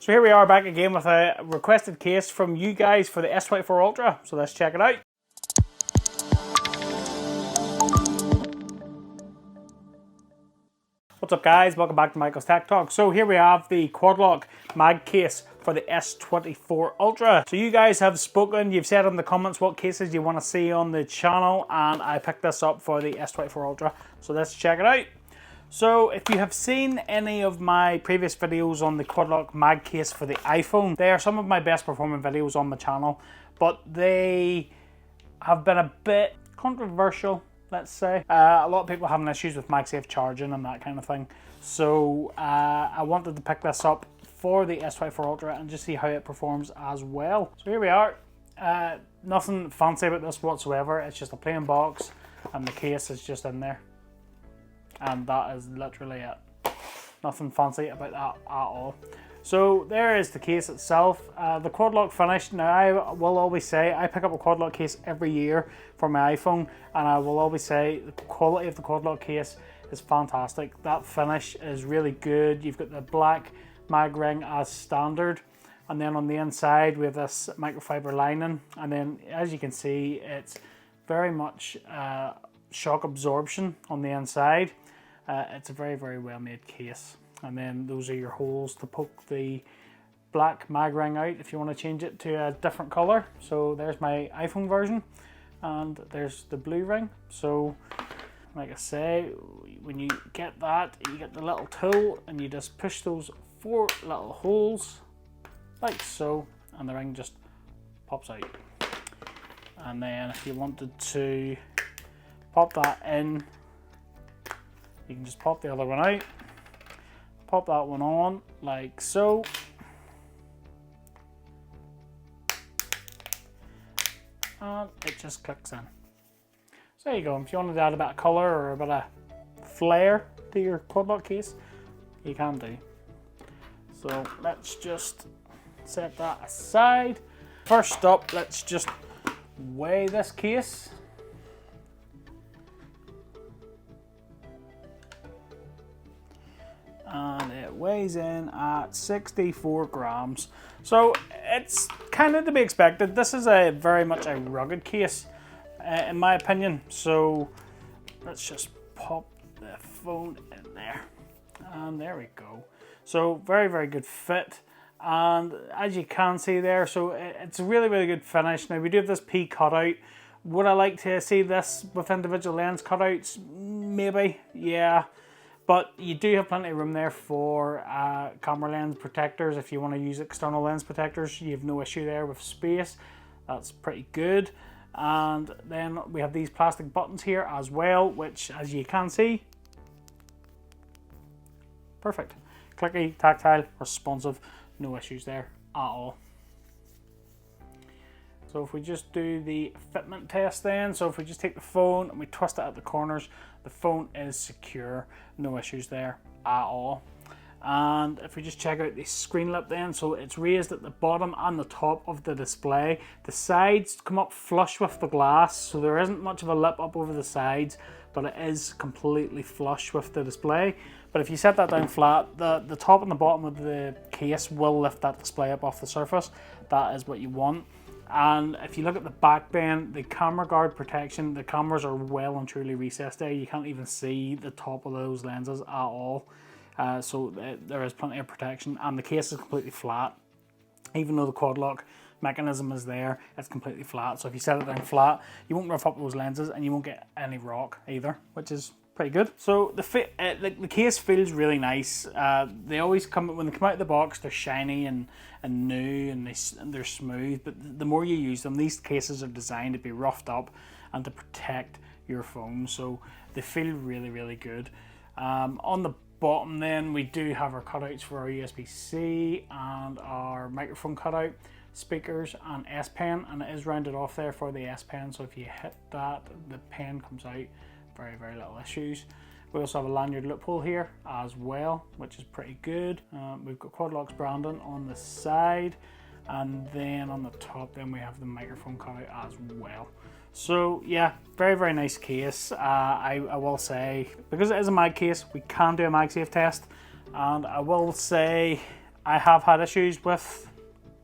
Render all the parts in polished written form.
So here we are back again with a requested case from you guys for the S24 Ultra. So let's check it out. What's up guys, welcome back to Michael's Tech Talk. So here we have the quad lock mag case for the S24 Ultra. So you guys have spoken, you've said in the comments what cases you want to see on the channel, and I picked this up for the S24 Ultra. So let's check it out. So if you have seen any of my previous videos on the quad lock mag case for the iPhone, they are some of my best performing videos on my channel, but they have been a bit controversial, let's say. A lot of people having issues with Magsafe charging and that kind of thing. So I wanted to pick this up for the S24 Ultra and just see how it performs as well. So here we are. Nothing fancy about this whatsoever. It's just a plain box and the case is just in there. And that is literally it. Nothing fancy about that at all. So there is the case itself. The quad lock finish. Now I will always say I pick up a quad lock case every year for my iPhone, and I will always say the quality of the quad lock case is fantastic. That finish is really good. You've got the black mag ring as standard, and then on the inside we have this microfiber lining, and then as you can see it's very much shock absorption on the inside. It's a very, very well made case. And then those are your holes to poke the black mag ring out if you want to change it to a different color. So there's my iPhone version, and there's the blue ring. So like I say, when you get that, you get the little tool and you just push those 4 little holes like so, and the ring just pops out. And then if you wanted to pop that in, you can just pop the other one out, pop that one on like so, and it just clicks in. So there you go. If you wanted to add a bit of colour or a bit of flair to your quad lock case, you can do. So let's just set that aside. First up, let's just weigh this case. And it weighs in at 64 grams. So it's kind of to be expected. This is a very much a rugged case, in my opinion. So let's just pop the phone in there. And there we go. So very, very good fit. And as you can see there, so it's a really, really good finish. Now we do have this P cutout. Would I like to see this with individual lens cutouts? Maybe, yeah. But you do have plenty of room there for camera lens protectors. If you want to use external lens protectors, you have no issue there with space. That's pretty good. And then we have these plastic buttons here as well, which as you can see, perfect. Clicky, tactile, responsive, no issues there at all. So if we just do the fitment test then, so if we just take the phone and we twist it at the corners, the phone is secure, no issues there at all. And if we just check out the screen lip then, so it's raised at the bottom and the top of the display. The sides come up flush with the glass, so there isn't much of a lip up over the sides, but it is completely flush with the display. But if you set that down flat, the top and the bottom of the case will lift that display up off the surface. That is what you want. And if you look at the back then, the camera guard protection, the cameras are well and truly recessed there. You can't even see the top of those lenses at all. So there is plenty of protection, and the case is completely flat. Even though the quad lock mechanism is there, it's completely flat. So if you set it down flat, you won't rough up those lenses and you won't get any rock either, which is pretty good. So the case feels really nice. They always come, when they come out of the box, they're shiny and new, and they're smooth, but the more you use them, these cases are designed to be roughed up and to protect your phone, so they feel really, really good. On the bottom then, we do have our cutouts for our USB-C and our microphone cutout, speakers and S Pen, and it is rounded off there for the S Pen, so if you hit that, the pen comes out. Very, very little issues. We also have a lanyard loophole here as well, which is pretty good. We've got Quadlock's branding on the side, and then on the top then we have the microphone cutout as well. So yeah, very, very nice case. I will say, because it is a mag case, we can do a Magsafe test, and I will say I have had issues with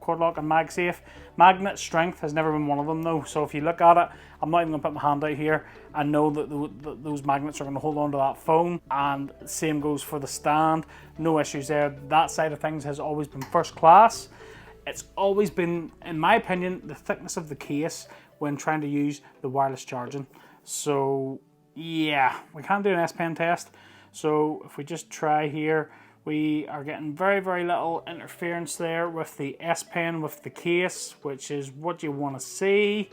Quad Lock and Magsafe. Magnet strength has never been one of them though, so if you look at it, I'm not even going to put my hand out here. I know that those magnets are going to hold on to that phone, and same goes for the stand. No issues there. That side of things has always been first class. It's always been, in my opinion, the thickness of the case when trying to use the wireless charging. So yeah, we can do an S Pen test. So if we just try here, we are getting very, very little interference there with the S Pen with the case, which is what you want to see.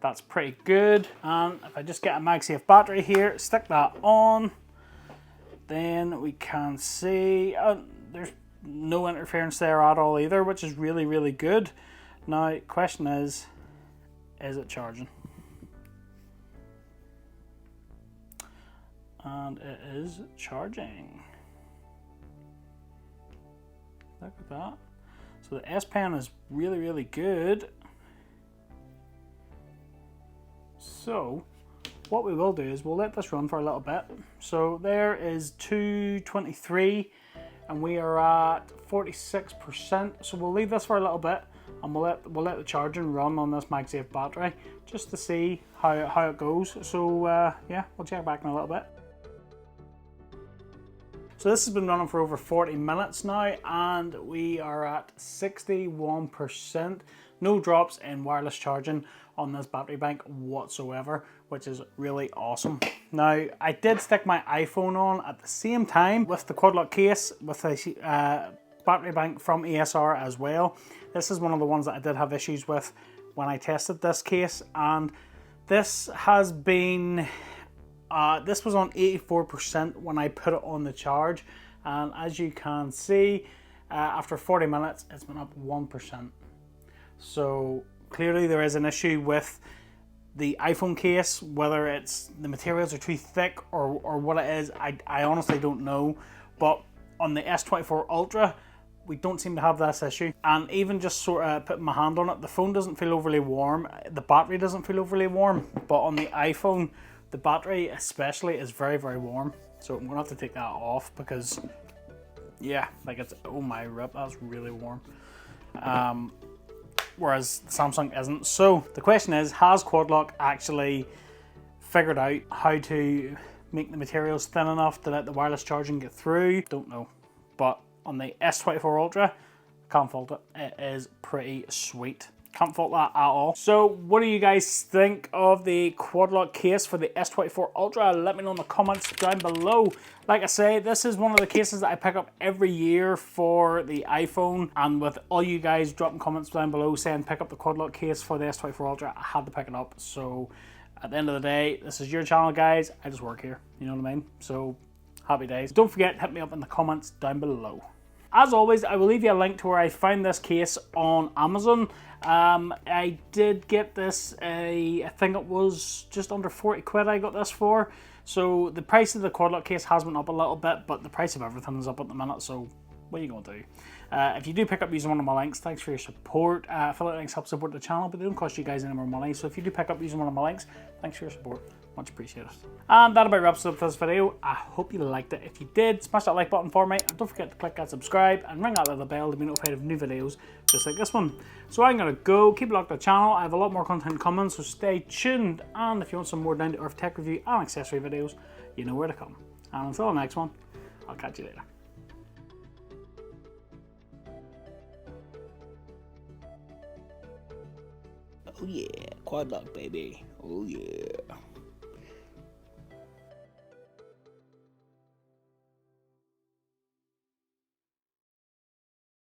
That's pretty good. And if I just get a Magsafe battery here, stick that on, then we can see there's no interference there at all either, which is really, really good. Now, question is it charging? And it is charging. Look at that. So the S Pen is really, really good. So what we will do is we'll let this run for a little bit. So there is 223 and we are at 46%. So we'll leave this for a little bit and we'll let the charging run on this Magsafe battery just to see how it goes. So yeah, we'll check back in a little bit. So this has been running for over 40 minutes now and we are at 61%. No drops in wireless charging on this battery bank whatsoever, which is really awesome. Now, I did stick my iPhone on at the same time with the Quad Lock case with a battery bank from ESR as well. This is one of the ones that I did have issues with when I tested this case, and this has been this was on 84% when I put it on the charge, and as you can see, after 40 minutes it's been up 1%. So clearly there is an issue with the iPhone case, whether it's the materials are too thick or what it is, I honestly don't know. But on the S24 Ultra, we don't seem to have this issue. And even just sort of putting my hand on it, the phone doesn't feel overly warm, the battery doesn't feel overly warm, but on the iPhone, the battery especially is very, very warm. So I'm gonna have to take that off because, yeah, like it's, oh my rip, that's really warm. Whereas the Samsung isn't. So the question is, has Quad Lock actually figured out how to make the materials thin enough to let the wireless charging get through? Don't know. But on the S24 Ultra, can't fault it. It is pretty sweet. Can't fault that at all. So what do you guys think of the Quad Lock case for the S24 Ultra? Let me know in the comments down below. Like I say, this is one of the cases that I pick up every year for the iPhone, and with all you guys dropping comments down below saying pick up the Quad Lock case for the S24 Ultra, I had to pick it up. So at the end of the day, this is your channel, guys. I just work here, you know what I mean? So happy days. Don't forget, hit me up in the comments down below. As always, I will leave you a link to where I found this case on Amazon. I did get this, I think it was just under 40 quid I got this for. So the price of the Quad Lock case has went up a little bit, but the price of everything is up at the minute, so what are you going to do? If you do pick up using one of my links, thanks for your support. Affiliate links help support the channel, but they don't cost you guys any more money. So if you do pick up using one of my links, thanks for your support. Much appreciated. And that about wraps up this video. I hope you liked it. If you did, smash that like button for me, and don't forget to click that subscribe and ring that little bell to be notified of new videos just like this one. So I'm gonna go, keep it locked on the channel. I have a lot more content coming, so stay tuned. And if you want some more down to earth tech review and accessory videos, you know where to come. And until the next one, I'll catch you later. Oh yeah, Quad Lock baby. Oh yeah.